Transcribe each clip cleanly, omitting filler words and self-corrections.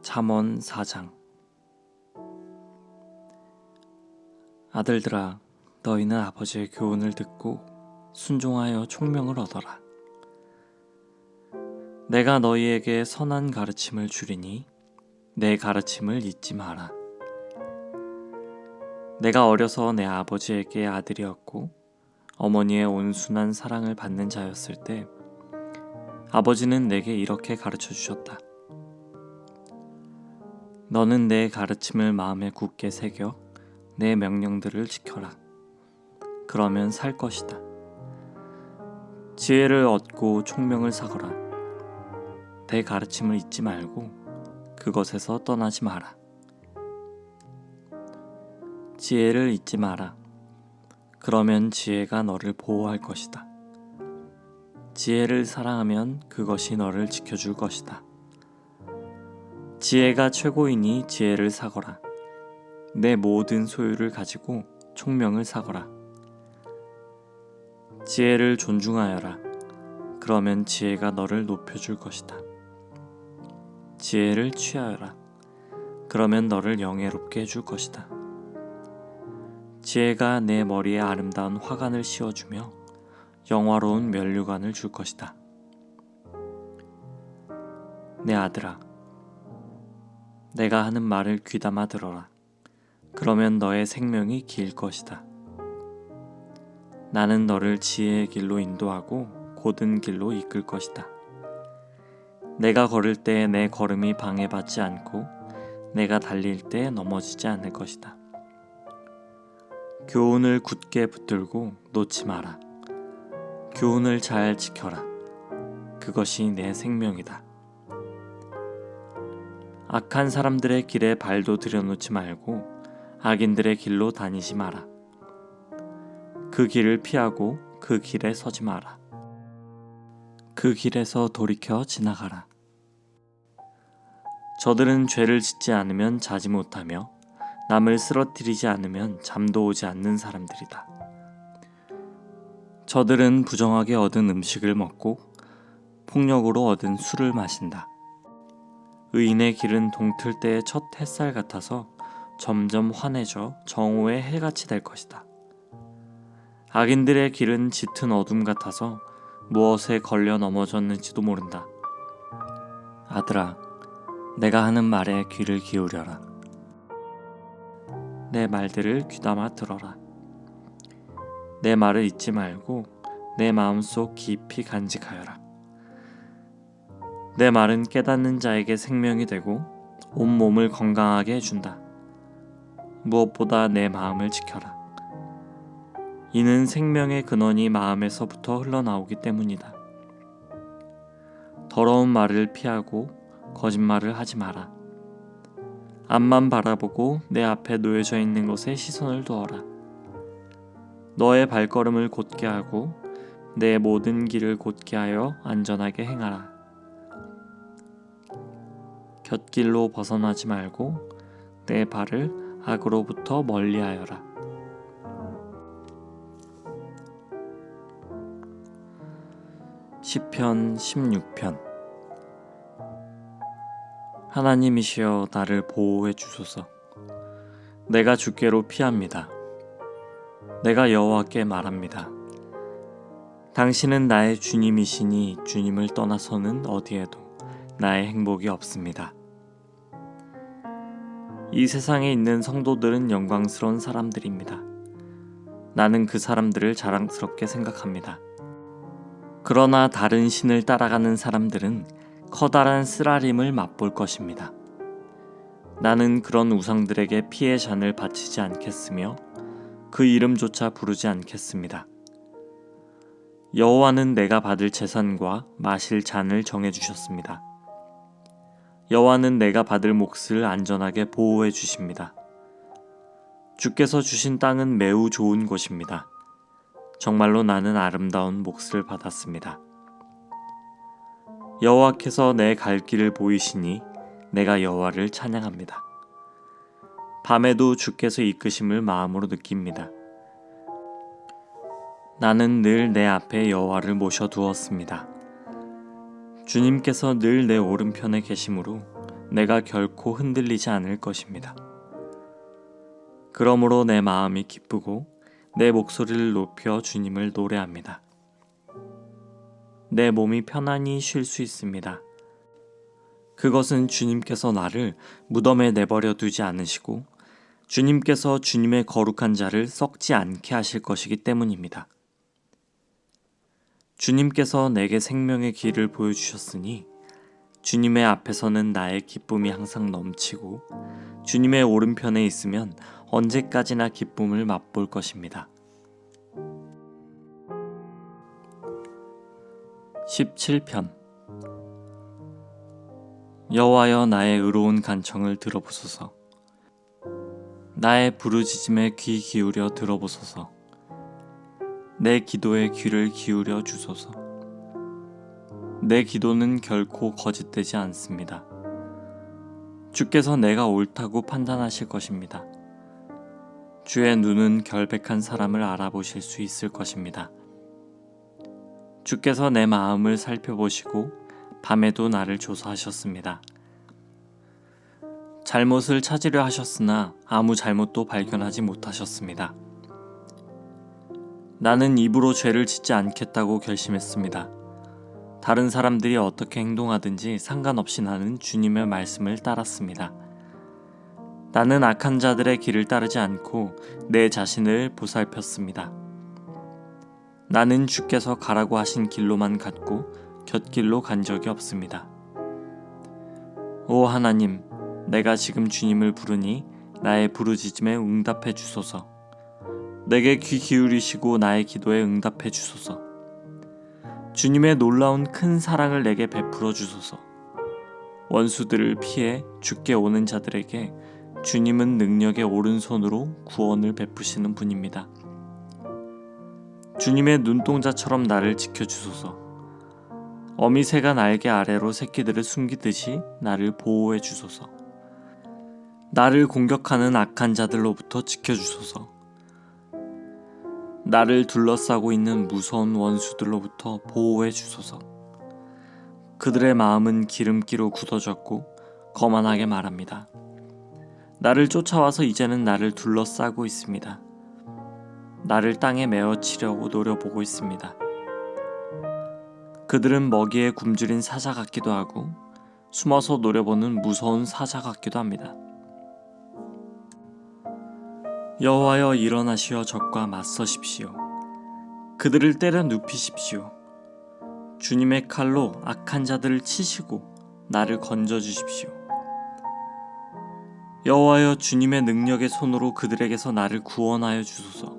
잠언 4장. 아들들아, 너희는 아버지의 교훈을 듣고 순종하여 총명을 얻어라. 내가 너희에게 선한 가르침을 주리니 내 가르침을 잊지 마라. 내가 어려서 내 아버지에게 아들이었고 어머니의 온순한 사랑을 받는 자였을 때 아버지는 내게 이렇게 가르쳐 주셨다. 너는 내 가르침을 마음에 굳게 새겨 내 명령들을 지켜라. 그러면 살 것이다. 지혜를 얻고 총명을 사거라. 내 가르침을 잊지 말고 그것에서 떠나지 마라. 지혜를 잊지 마라. 그러면 지혜가 너를 보호할 것이다. 지혜를 사랑하면 그것이 너를 지켜줄 것이다. 지혜가 최고이니 지혜를 사거라. 내 모든 소유를 가지고 총명을 사거라. 지혜를 존중하여라. 그러면 지혜가 너를 높여줄 것이다. 지혜를 취하여라. 그러면 너를 영예롭게 해줄 것이다. 지혜가 내 머리에 아름다운 화관을 씌워주며 영화로운 면류관을 줄 것이다. 내 아들아, 내가 하는 말을 귀담아 들어라. 그러면 너의 생명이 길 것이다. 나는 너를 지혜의 길로 인도하고 곧은 길로 이끌 것이다. 내가 걸을 때 내 걸음이 방해받지 않고 내가 달릴 때 넘어지지 않을 것이다. 교훈을 굳게 붙들고 놓지 마라. 교훈을 잘 지켜라. 그것이 내 생명이다. 악한 사람들의 길에 발도 들여놓지 말고 악인들의 길로 다니지 마라. 그 길을 피하고 그 길에 서지 마라. 그 길에서 돌이켜 지나가라. 저들은 죄를 짓지 않으면 자지 못하며 남을 쓰러뜨리지 않으면 잠도 오지 않는 사람들이다. 저들은 부정하게 얻은 음식을 먹고 폭력으로 얻은 술을 마신다. 의인의 길은 동틀 때의 첫 햇살 같아서 점점 환해져 정오의 해같이 될 것이다. 악인들의 길은 짙은 어둠 같아서 무엇에 걸려 넘어졌는지도 모른다. 아들아, 내가 하는 말에 귀를 기울여라. 내 말들을 귀담아 들어라. 내 말을 잊지 말고 내 마음속 깊이 간직하여라. 내 말은 깨닫는 자에게 생명이 되고 온몸을 건강하게 해준다. 무엇보다 내 마음을 지켜라. 이는 생명의 근원이 마음에서부터 흘러나오기 때문이다. 더러운 말을 피하고 거짓말을 하지 마라. 앞만 바라보고 내 앞에 놓여져 있는 것에 시선을 두어라. 너의 발걸음을 곧게 하고 내 모든 길을 곧게 하여 안전하게 행하라. 곁길로 벗어나지 말고 내 발을 악으로부터 멀리하여라. 시편 16편. 하나님이시여 나를 보호해 주소서. 내가 주께로 피합니다. 내가 여호와께 말합니다. 당신은 나의 주님이시니 주님을 떠나서는 어디에도 나의 행복이 없습니다. 이 세상에 있는 성도들은 영광스러운 사람들입니다. 나는 그 사람들을 자랑스럽게 생각합니다. 그러나 다른 신을 따라가는 사람들은 커다란 쓰라림을 맛볼 것입니다. 나는 그런 우상들에게 피의 잔을 바치지 않겠으며 그 이름조차 부르지 않겠습니다. 여호와는 내가 받을 재산과 마실 잔을 정해주셨습니다. 여호와는 내가 받을 몫을 안전하게 보호해 주십니다. 주께서 주신 땅은 매우 좋은 곳입니다. 정말로 나는 아름다운 몫을 받았습니다. 여호와께서 내 갈 길을 보이시니 내가 여호와를 찬양합니다. 밤에도 주께서 이끄심을 마음으로 느낍니다. 나는 늘 내 앞에 여호와를 모셔두었습니다. 주님께서 늘 내 오른편에 계심으로 내가 결코 흔들리지 않을 것입니다. 그러므로 내 마음이 기쁘고 내 목소리를 높여 주님을 노래합니다. 내 몸이 편안히 쉴 수 있습니다. 그것은 주님께서 나를 무덤에 내버려 두지 않으시고 주님께서 주님의 거룩한 자를 썩지 않게 하실 것이기 때문입니다. 주님께서 내게 생명의 길을 보여주셨으니 주님의 앞에서는 나의 기쁨이 항상 넘치고 주님의 오른편에 있으면 언제까지나 기쁨을 맛볼 것입니다. 17편. 여호와여, 나의 의로운 간청을 들어보소서. 나의 부르짖음에 귀 기울여 들어보소서. 내 기도에 귀를 기울여 주소서. 내 기도는 결코 거짓되지 않습니다. 주께서 내가 옳다고 판단하실 것입니다. 주의 눈은 결백한 사람을 알아보실 수 있을 것입니다. 주께서 내 마음을 살펴보시고 밤에도 나를 조사하셨습니다. 잘못을 찾으려 하셨으나 아무 잘못도 발견하지 못하셨습니다. 나는 입으로 죄를 짓지 않겠다고 결심했습니다. 다른 사람들이 어떻게 행동하든지 상관없이 나는 주님의 말씀을 따랐습니다. 나는 악한 자들의 길을 따르지 않고 내 자신을 보살폈습니다. 나는 주께서 가라고 하신 길로만 갔고 곁길로 간 적이 없습니다. 오 하나님, 내가 지금 주님을 부르니 나의 부르짖음에 응답해 주소서. 내게 귀 기울이시고 나의 기도에 응답해 주소서. 주님의 놀라운 큰 사랑을 내게 베풀어 주소서. 원수들을 피해 주께 오는 자들에게 주님은 능력의 오른손으로 구원을 베푸시는 분입니다. 주님의 눈동자처럼 나를 지켜주소서. 어미새가 날개 아래로 새끼들을 숨기듯이 나를 보호해 주소서. 나를 공격하는 악한 자들로부터 지켜주소서. 나를 둘러싸고 있는 무서운 원수들로부터 보호해 주소서. 그들의 마음은 기름기로 굳어졌고 거만하게 말합니다. 나를 쫓아와서 이제는 나를 둘러싸고 있습니다. 나를 땅에 메어치려고 노려보고 있습니다. 그들은 먹이에 굶주린 사자 같기도 하고 숨어서 노려보는 무서운 사자 같기도 합니다. 여호와여, 일어나시어 적과 맞서십시오. 그들을 때려 눕히십시오. 주님의 칼로 악한 자들을 치시고 나를 건져주십시오. 여호와여, 주님의 능력의 손으로 그들에게서 나를 구원하여 주소서.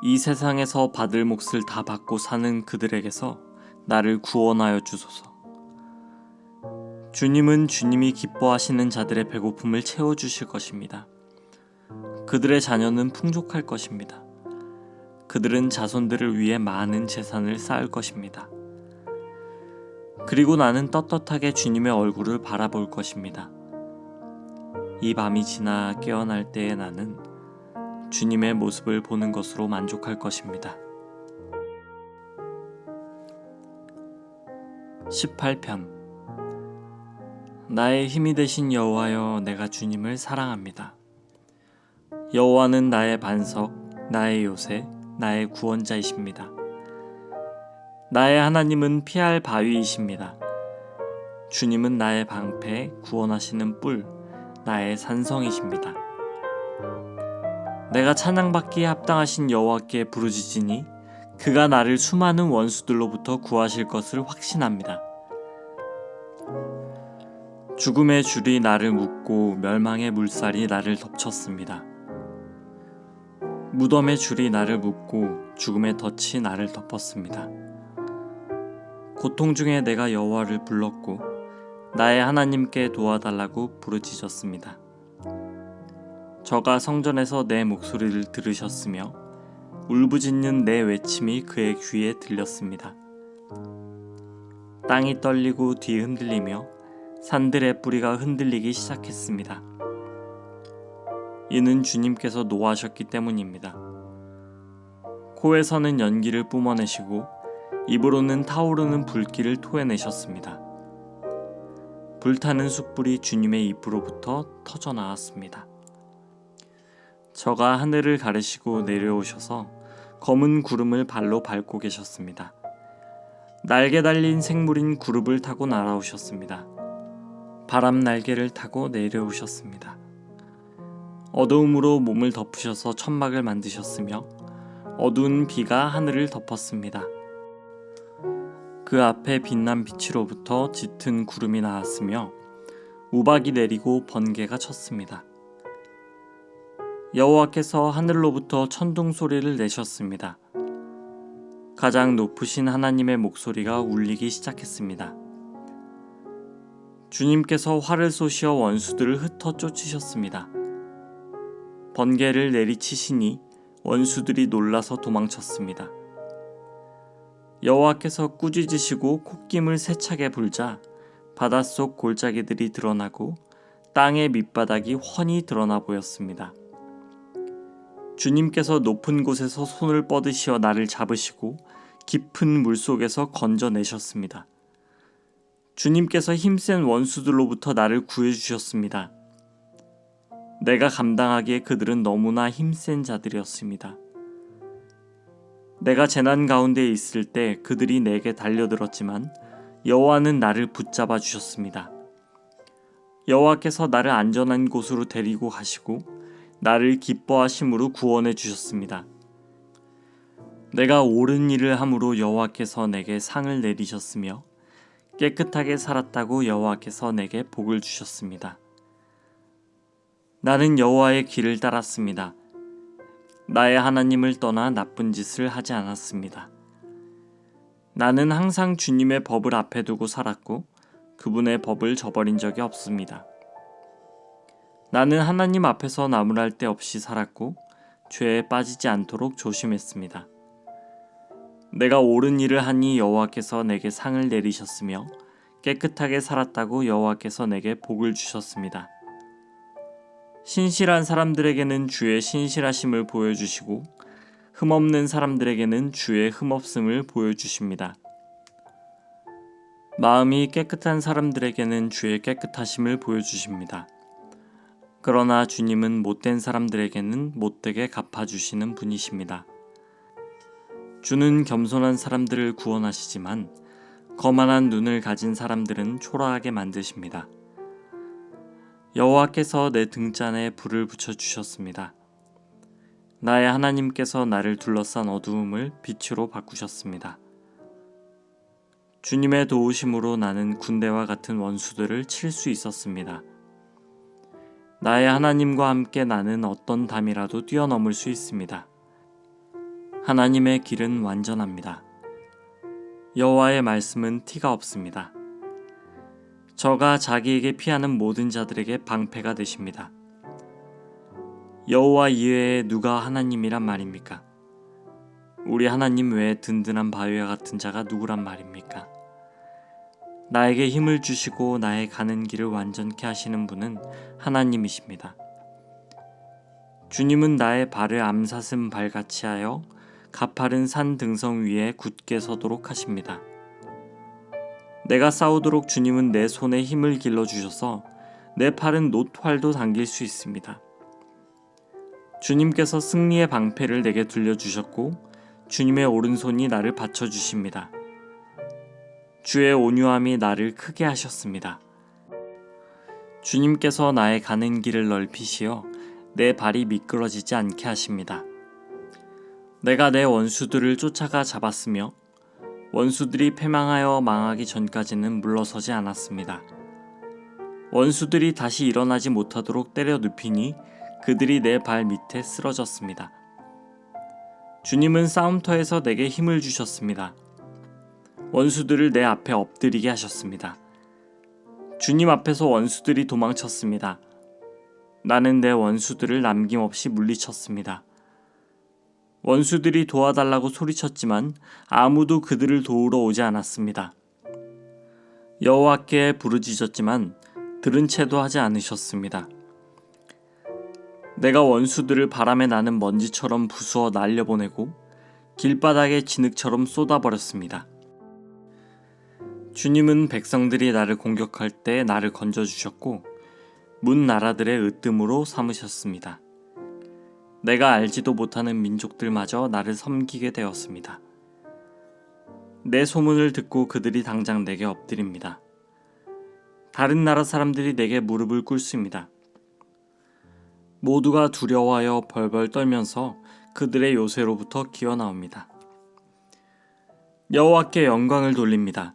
이 세상에서 받을 몫을 다 받고 사는 그들에게서 나를 구원하여 주소서. 주님은 주님이 기뻐하시는 자들의 배고픔을 채워주실 것입니다. 그들의 자녀는 풍족할 것입니다. 그들은 자손들을 위해 많은 재산을 쌓을 것입니다. 그리고 나는 떳떳하게 주님의 얼굴을 바라볼 것입니다. 이 밤이 지나 깨어날 때에 나는 주님의 모습을 보는 것으로 만족할 것입니다. 18편. 나의 힘이 되신 여호와여, 내가 주님을 사랑합니다. 여호와는 나의 반석, 나의 요새, 나의 구원자이십니다. 나의 하나님은 피할 바위이십니다. 주님은 나의 방패, 구원하시는 뿔, 나의 산성이십니다. 내가 찬양받기에 합당하신 여호와께 부르짖으니 그가 나를 수많은 원수들로부터 구하실 것을 확신합니다. 죽음의 줄이 나를 묶고 멸망의 물살이 나를 덮쳤습니다. 무덤의 줄이 나를 묶고 죽음의 덫이 나를 덮었습니다. 고통 중에 내가 여호와를 불렀고 나의 하나님께 도와달라고 부르짖었습니다. 저가 성전에서 내 목소리를 들으셨으며 울부짖는 내 외침이 그의 귀에 들렸습니다. 땅이 떨리고 뒤 흔들리며 산들의 뿌리가 흔들리기 시작했습니다. 이는 주님께서 노하셨기 때문입니다. 코에서는 연기를 뿜어내시고 입으로는 타오르는 불길을 토해내셨습니다. 불타는 숯불이 주님의 입으로부터 터져 나왔습니다. 저가 하늘을 가르시고 내려오셔서 검은 구름을 발로 밟고 계셨습니다. 날개 달린 생물인 구름을 타고 날아오셨습니다. 바람 날개를 타고 내려오셨습니다. 어두움으로 몸을 덮으셔서 천막을 만드셨으며 어두운 비가 하늘을 덮었습니다. 그 앞에 빛난 빛으로부터 짙은 구름이 나왔으며 우박이 내리고 번개가 쳤습니다. 여호와께서 하늘로부터 천둥 소리를 내셨습니다. 가장 높으신 하나님의 목소리가 울리기 시작했습니다. 주님께서 활을 쏘시어 원수들을 흩어 쫓으셨습니다. 번개를 내리치시니 원수들이 놀라서 도망쳤습니다. 여호와께서 꾸짖으시고 콧김을 세차게 불자 바닷속 골짜기들이 드러나고 땅의 밑바닥이 훤히 드러나 보였습니다. 주님께서 높은 곳에서 손을 뻗으시어 나를 잡으시고 깊은 물속에서 건져내셨습니다. 주님께서 힘센 원수들로부터 나를 구해주셨습니다. 내가 감당하기에 그들은 너무나 힘센 자들이었습니다. 내가 재난 가운데 있을 때 그들이 내게 달려들었지만 여호와는 나를 붙잡아 주셨습니다. 여호와께서 나를 안전한 곳으로 데리고 가시고 나를 기뻐하심으로 구원해 주셨습니다. 내가 옳은 일을 함으로 여호와께서 내게 상을 내리셨으며 깨끗하게 살았다고 여호와께서 내게 복을 주셨습니다. 나는 여호와의 길을 따랐습니다. 나의 하나님을 떠나 나쁜 짓을 하지 않았습니다. 나는 항상 주님의 법을 앞에 두고 살았고 그분의 법을 저버린 적이 없습니다. 나는 하나님 앞에서 나무랄 데 없이 살았고 죄에 빠지지 않도록 조심했습니다. 내가 옳은 일을 하니 여호와께서 내게 상을 내리셨으며 깨끗하게 살았다고 여호와께서 내게 복을 주셨습니다. 신실한 사람들에게는 주의 신실하심을 보여주시고 흠없는 사람들에게는 주의 흠없음을 보여주십니다. 마음이 깨끗한 사람들에게는 주의 깨끗하심을 보여주십니다. 그러나 주님은 못된 사람들에게는 못되게 갚아주시는 분이십니다. 주는 겸손한 사람들을 구원하시지만 거만한 눈을 가진 사람들은 초라하게 만드십니다. 여호와께서 내 등잔에 불을 붙여주셨습니다. 나의 하나님께서 나를 둘러싼 어두움을 빛으로 바꾸셨습니다. 주님의 도우심으로 나는 군대와 같은 원수들을 칠 수 있었습니다. 나의 하나님과 함께 나는 어떤 담이라도 뛰어넘을 수 있습니다. 하나님의 길은 완전합니다. 여호와의 말씀은 티가 없습니다. 저가 자기에게 피하는 모든 자들에게 방패가 되십니다. 여호와 이외에 누가 하나님이란 말입니까? 우리 하나님 외에 든든한 바위와 같은 자가 누구란 말입니까? 나에게 힘을 주시고 나의 가는 길을 완전케 하시는 분은 하나님이십니다. 주님은 나의 발을 암사슴 발같이 하여 가파른 산 등성 위에 굳게 서도록 하십니다. 내가 싸우도록 주님은 내 손에 힘을 길러주셔서 내 팔은 놋활도 당길 수 있습니다. 주님께서 승리의 방패를 내게 들려주셨고 주님의 오른손이 나를 받쳐주십니다. 주의 온유함이 나를 크게 하셨습니다. 주님께서 나의 가는 길을 넓히시어 내 발이 미끄러지지 않게 하십니다. 내가 내 원수들을 쫓아가 잡았으며 원수들이 패망하여 망하기 전까지는 물러서지 않았습니다. 원수들이 다시 일어나지 못하도록 때려 눕히니 그들이 내 발 밑에 쓰러졌습니다. 주님은 싸움터에서 내게 힘을 주셨습니다. 원수들을 내 앞에 엎드리게 하셨습니다. 주님 앞에서 원수들이 도망쳤습니다. 나는 내 원수들을 남김없이 물리쳤습니다. 원수들이 도와달라고 소리쳤지만 아무도 그들을 도우러 오지 않았습니다. 여호와께 부르짖었지만 들은 채도 하지 않으셨습니다. 내가 원수들을 바람에 나는 먼지처럼 부수어 날려보내고 길바닥에 진흙처럼 쏟아버렸습니다. 주님은 백성들이 나를 공격할 때 나를 건져주셨고 문 나라들의 으뜸으로 삼으셨습니다. 내가 알지도 못하는 민족들마저 나를 섬기게 되었습니다. 내 소문을 듣고 그들이 당장 내게 엎드립니다. 다른 나라 사람들이 내게 무릎을 꿇습니다. 모두가 두려워하여 벌벌 떨면서 그들의 요새로부터 기어나옵니다. 여호와께 영광을 돌립니다.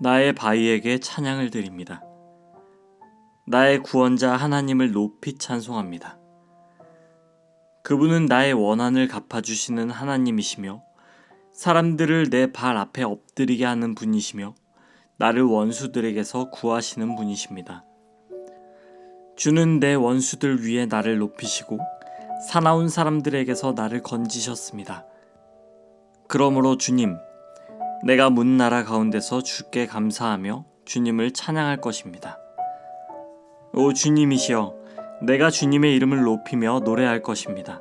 나의 바위에게 찬양을 드립니다. 나의 구원자 하나님을 높이 찬송합니다. 그분은 나의 원한을 갚아주시는 하나님이시며 사람들을 내 발 앞에 엎드리게 하는 분이시며 나를 원수들에게서 구하시는 분이십니다. 주는 내 원수들 위에 나를 높이시고 사나운 사람들에게서 나를 건지셨습니다. 그러므로 주님, 내가 문 나라 가운데서 주께 감사하며 주님을 찬양할 것입니다. 오 주님이시여, 내가 주님의 이름을 높이며 노래할 것입니다.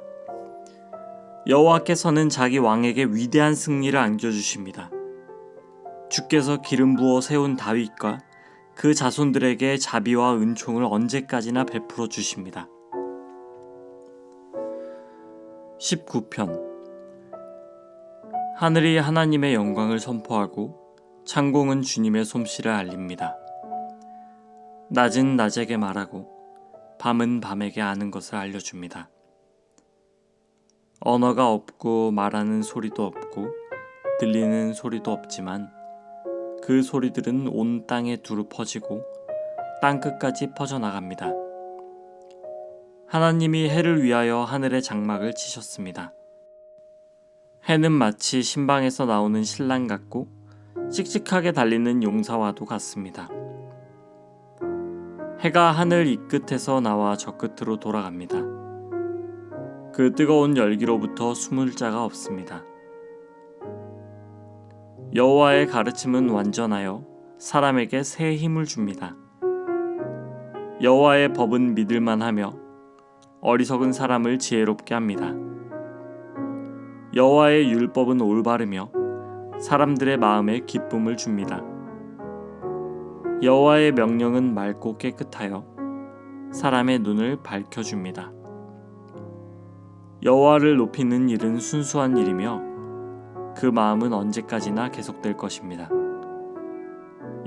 여호와께서는 자기 왕에게 위대한 승리를 안겨주십니다. 주께서 기름 부어 세운 다윗과 그 자손들에게 자비와 은총을 언제까지나 베풀어 주십니다. 19편. 하늘이 하나님의 영광을 선포하고 창공은 주님의 솜씨를 알립니다. 낮은 낮에게 말하고 밤은 밤에게 아는 것을 알려줍니다. 언어가 없고 말하는 소리도 없고 들리는 소리도 없지만 그 소리들은 온 땅에 두루 퍼지고 땅끝까지 퍼져나갑니다. 하나님이 해를 위하여 하늘의 장막을 치셨습니다. 해는 마치 신방에서 나오는 신랑 같고 씩씩하게 달리는 용사와도 같습니다. 해가 하늘 이 끝에서 나와 저 끝으로 돌아갑니다. 그 뜨거운 열기로부터 숨을 자가 없습니다. 여호와의 가르침은 완전하여 사람에게 새 힘을 줍니다. 여호와의 법은 믿을만하며 어리석은 사람을 지혜롭게 합니다. 여호와의 율법은 올바르며 사람들의 마음에 기쁨을 줍니다. 여호와의 명령은 맑고 깨끗하여 사람의 눈을 밝혀줍니다. 여호와를 높이는 일은 순수한 일이며 그 마음은 언제까지나 계속될 것입니다.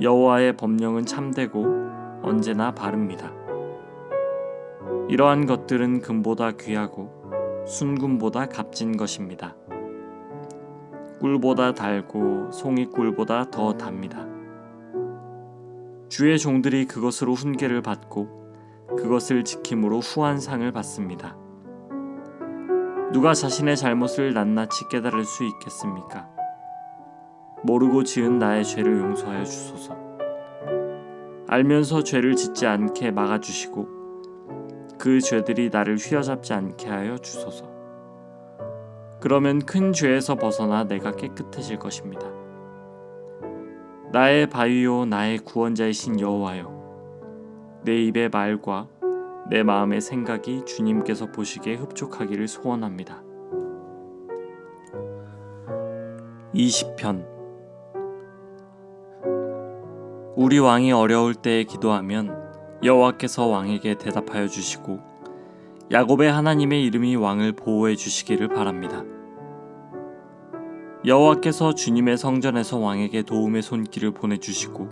여호와의 법령은 참되고 언제나 바릅니다. 이러한 것들은 금보다 귀하고 순금보다 값진 것입니다. 꿀보다 달고 송이꿀보다 더 답니다. 주의 종들이 그것으로 훈계를 받고 그것을 지킴으로 후한 상을 받습니다. 누가 자신의 잘못을 낱낱이 깨달을 수 있겠습니까? 모르고 지은 나의 죄를 용서하여 주소서. 알면서 죄를 짓지 않게 막아주시고 그 죄들이 나를 휘어잡지 않게 하여 주소서. 그러면 큰 죄에서 벗어나 내가 깨끗해질 것입니다. 나의 바위요 나의 구원자이신 여호와여, 내 입의 말과 내 마음의 생각이 주님께서 보시기에 흡족하기를 소원합니다. 20편. 우리 왕이 어려울 때에 기도하면 여호와께서 왕에게 대답하여 주시고 야곱의 하나님의 이름이 왕을 보호해 주시기를 바랍니다. 여호와께서 주님의 성전에서 왕에게 도움의 손길을 보내주시고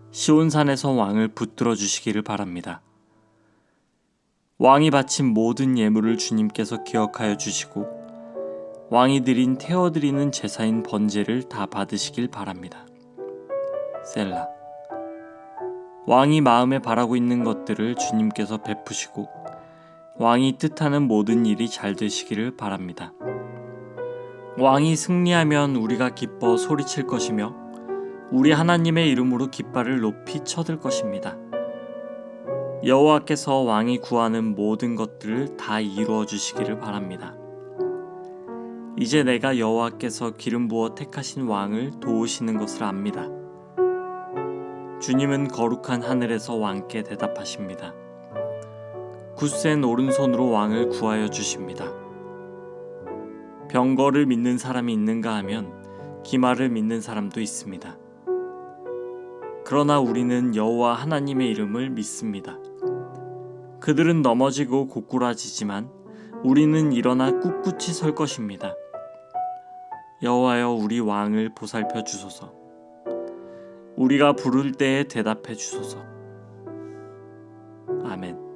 시온산에서 왕을 붙들어 주시기를 바랍니다. 왕이 바친 모든 예물을 주님께서 기억하여 주시고 왕이 드린 태워드리는 제사인 번제를 다 받으시길 바랍니다. 셀라. 왕이 마음에 바라고 있는 것들을 주님께서 베푸시고 왕이 뜻하는 모든 일이 잘 되시기를 바랍니다. 왕이 승리하면 우리가 기뻐 소리칠 것이며 우리 하나님의 이름으로 깃발을 높이 쳐들 것입니다. 여호와께서 왕이 구하는 모든 것들을 다 이루어 주시기를 바랍니다. 이제 내가 여호와께서 기름 부어 택하신 왕을 도우시는 것을 압니다. 주님은 거룩한 하늘에서 왕께 대답하십니다. 굳센 오른손으로 왕을 구하여 주십니다. 병거를 믿는 사람이 있는가 하면 기말을 믿는 사람도 있습니다. 그러나 우리는 여호와 하나님의 이름을 믿습니다. 그들은 넘어지고 고꾸라지지만 우리는 일어나 꿋꿋이 설 것입니다. 여호와여, 우리 왕을 보살펴 주소서. 우리가 부를 때에 대답해 주소서. 아멘.